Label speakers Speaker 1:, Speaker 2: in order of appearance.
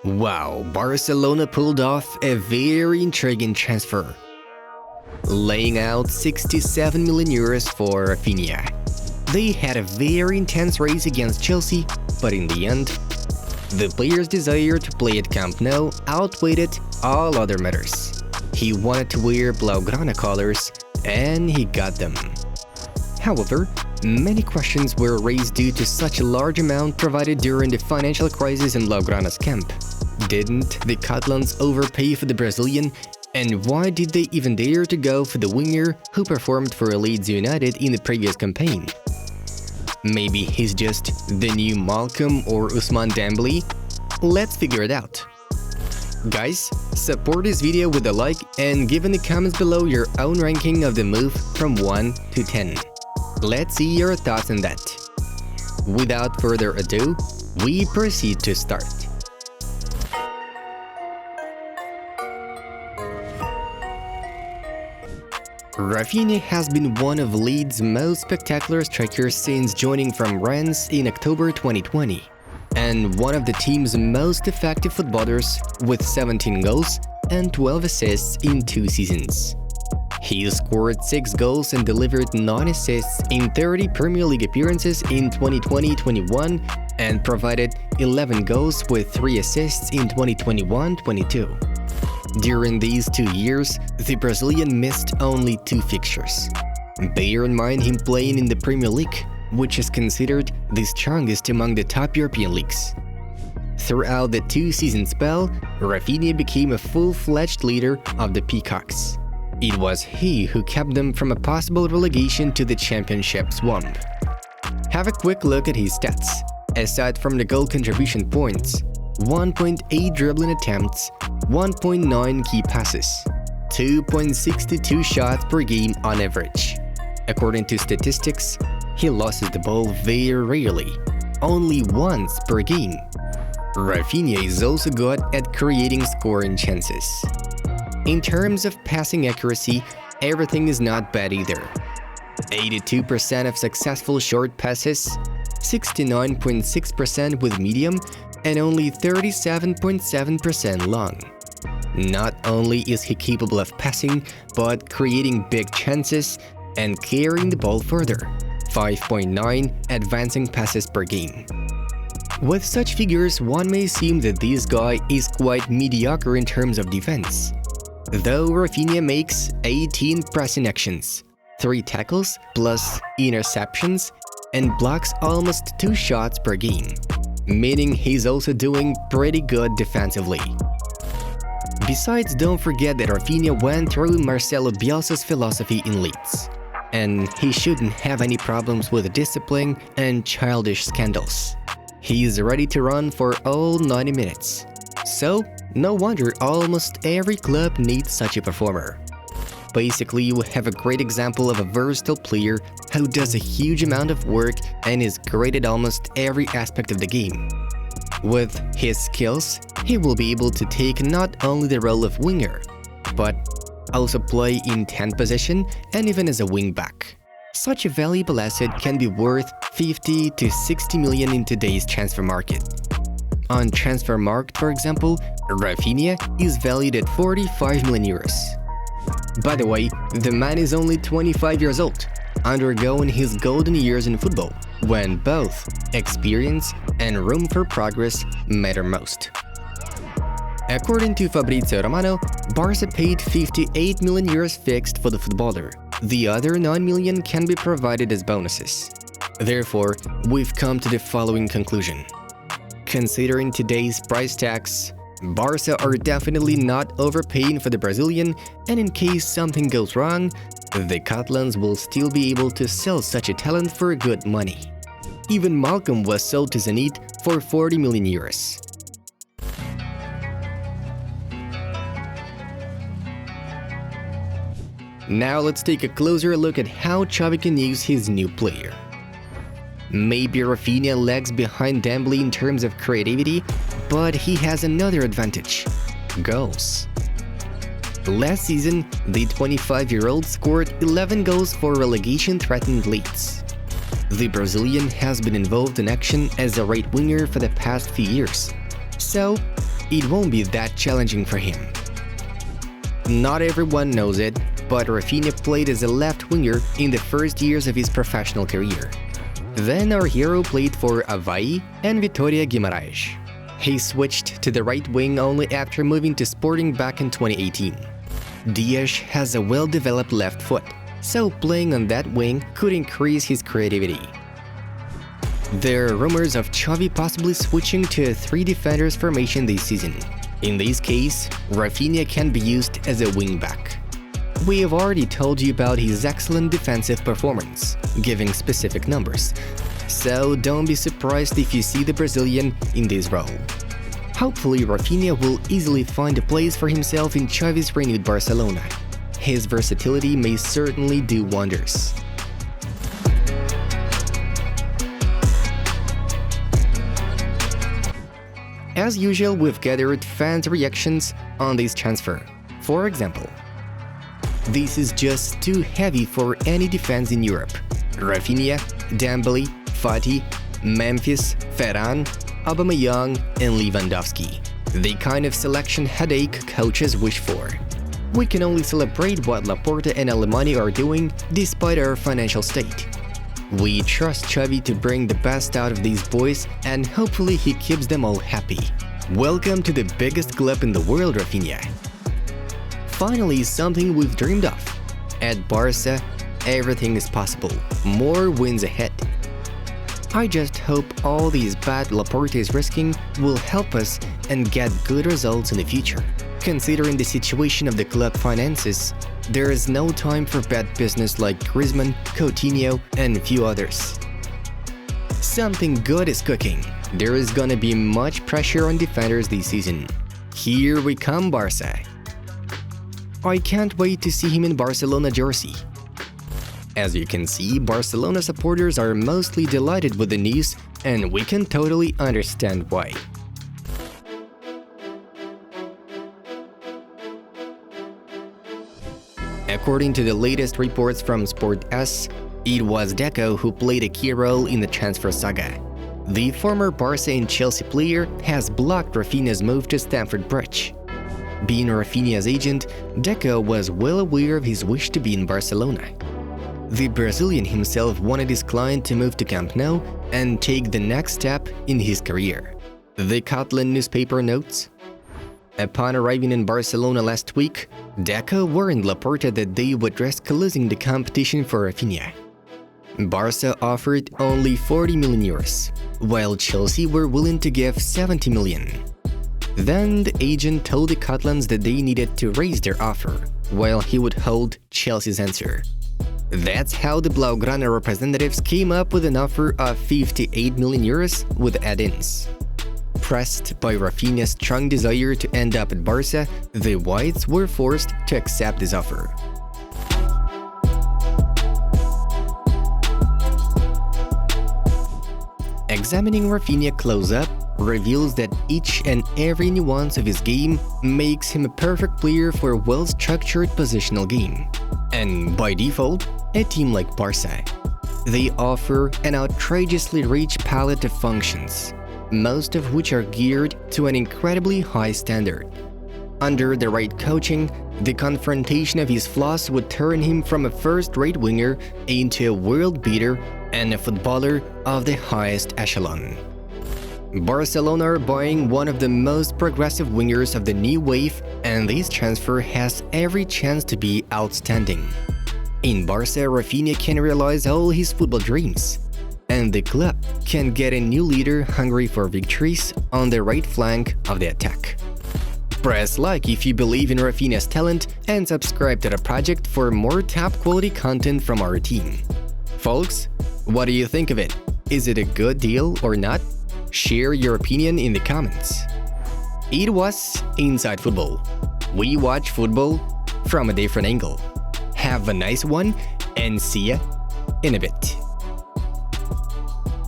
Speaker 1: Wow, Barcelona pulled off a very intriguing transfer, laying out 67 million euros for Raphinha. They had a very intense race against Chelsea, but in the end, the player's desire to play at Camp Nou outweighed all other matters. He wanted to wear blaugrana colors, and he got them. However, many questions were raised due to such a large amount provided during the financial crisis in Blaugranas camp. Didn't the Catalans overpay for the Brazilian, and why did they even dare to go for the winger who performed for Leeds United in the previous campaign? Maybe he's just the new Malcom or Ousmane Dembele? Let's figure it out. Guys, support this video with a like and give in the comments below your own ranking of the move from 1 to 10. Let's see your thoughts on that. Without further ado, we proceed to start. Raphinha has been one of Leeds' most spectacular strikers since joining from Rennes in October 2020, and one of the team's most effective footballers with 17 goals and 12 assists in 2 seasons. He scored 6 goals and delivered 9 assists in 30 Premier League appearances in 2020-21 and provided 11 goals with 3 assists in 2021-22. During these 2 years, the Brazilian missed only 2 fixtures. Bear in mind him playing in the Premier League, which is considered the strongest among the top European leagues. Throughout the 2-season spell, Raphinha became a full-fledged leader of the Peacocks. It was he who kept them from a possible relegation to the championship swamp. Have a quick look at his stats. Aside from the goal contribution points, 1.8 dribbling attempts, 1.9 key passes, 2.62 shots per game on average. According to statistics, he loses the ball very rarely, only once per game. Raphinha is also good at creating scoring chances. In terms of passing accuracy, everything is not bad either. 82% of successful short passes, 69.6% with medium, and only 37.7% long. Not only is he capable of passing, but creating big chances and carrying the ball further, 5.9 advancing passes per game. With such figures, one may assume that this guy is quite mediocre in terms of defense. Though Raphinha makes 18 pressing actions, 3 tackles plus interceptions, and blocks almost 2 shots per game, meaning he's also doing pretty good defensively. Besides, don't forget that Raphinha went through Marcelo Bielsa's philosophy in Leeds, and he shouldn't have any problems with discipline and childish scandals. He is ready to run for all 90 minutes. So, no wonder almost every club needs such a performer. Basically, you have a great example of a versatile player who does a huge amount of work and is great at almost every aspect of the game. With his skills, he will be able to take not only the role of winger, but also play in 10th position and even as a wing-back. Such a valuable asset can be worth 50 to 60 million in today's transfer market. On Transfermarkt, for example, Raphinha is valued at 45 million euros. By the way, the man is only 25 years old, undergoing his golden years in football, when both experience and room for progress matter most. According to Fabrizio Romano, Barca paid 58 million euros fixed for the footballer. The other 9 million can be provided as bonuses. Therefore, we've come to the following conclusion. Considering today's price tags, Barca are definitely not overpaying for the Brazilian, and in case something goes wrong, the Catalans will still be able to sell such a talent for good money. Even Malcom was sold to Zenit for 40 million euros. Now let's take a closer look at how Xavi can use his new player. Maybe Raphinha lags behind Dembele in terms of creativity, but he has another advantage: goals. Last season, the 25-year-old scored 11 goals for relegation-threatened Leeds. The Brazilian has been involved in action as a right winger for the past few years, so it won't be that challenging for him. Not everyone knows it, but Raphinha played as a left winger in the first years of his professional career. Then our hero played for Avaí and Vitória Guimarães. He switched to the right wing only after moving to Sporting back in 2018. Dias has a well-developed left foot, so playing on that wing could increase his creativity. There are rumors of Xavi possibly switching to a 3 defenders formation this season. In this case, Raphinha can be used as a wing-back. We have already told you about his excellent defensive performance, giving specific numbers, so don't be surprised if you see the Brazilian in this role. Hopefully Raphinha will easily find a place for himself in Xavi's renewed Barcelona. His versatility may certainly do wonders. As usual, we've gathered fans' reactions on this transfer. For example, this is just too heavy for any defense in Europe. Raphinha, Dembele, Fati, Memphis, Ferran, Aubameyang, and Lewandowski. The kind of selection headache coaches wish for. We can only celebrate what Laporta and Alemany are doing despite our financial state. We trust Xavi to bring the best out of these boys and hopefully he keeps them all happy. Welcome to the biggest club in the world, Raphinha. Finally, something we've dreamed of. At Barca, everything is possible. More wins ahead. I just hope all these bad Laporta is risking will help us and get good results in the future. Considering the situation of the club finances, there is no time for bad business like Griezmann, Coutinho, and a few others. Something good is cooking. There is gonna be much pressure on defenders this season. Here we come, Barca. I can't wait to see him in Barcelona jersey. As you can see, Barcelona supporters are mostly delighted with the news, and we can totally understand why. According to the latest reports from Sport S, it was Deco who played a key role in the transfer saga. The former Barca and Chelsea player has blocked Raphinha's move to Stamford Bridge. Being Raphinha's agent, Deco was well aware of his wish to be in Barcelona. The Brazilian himself wanted his client to move to Camp Nou and take the next step in his career. The Catalan newspaper notes, upon arriving in Barcelona last week, Deco warned Laporta that they would risk losing the competition for Raphinha. Barca offered only 40 million euros, while Chelsea were willing to give 70 million. Then the agent told the Catalans that they needed to raise their offer, while he would hold Chelsea's answer. That's how the Blaugrana representatives came up with an offer of 58 million euros with add-ins. Pressed by Raphinha's strong desire to end up at Barca, the Whites were forced to accept this offer. Examining Raphinha close-up reveals that each and every nuance of his game makes him a perfect player for a well-structured positional game. And by default, a team like Barca. They offer an outrageously rich palette of functions, most of which are geared to an incredibly high standard. Under the right coaching, the confrontation of his flaws would turn him from a first-rate winger into a world beater and a footballer of the highest echelon. Barcelona are buying one of the most progressive wingers of the new wave, and this transfer has every chance to be outstanding. In Barca, Raphinha can realize all his football dreams, and the club can get a new leader hungry for victories on the right flank of the attack. Press like if you believe in Raphinha's talent and subscribe to the project for more top-quality content from our team. Folks, what do you think of it? Is it a good deal or not? Share your opinion in the comments. It was Inside Football. We watch football from a different angle. Have a nice one and see ya in a bit.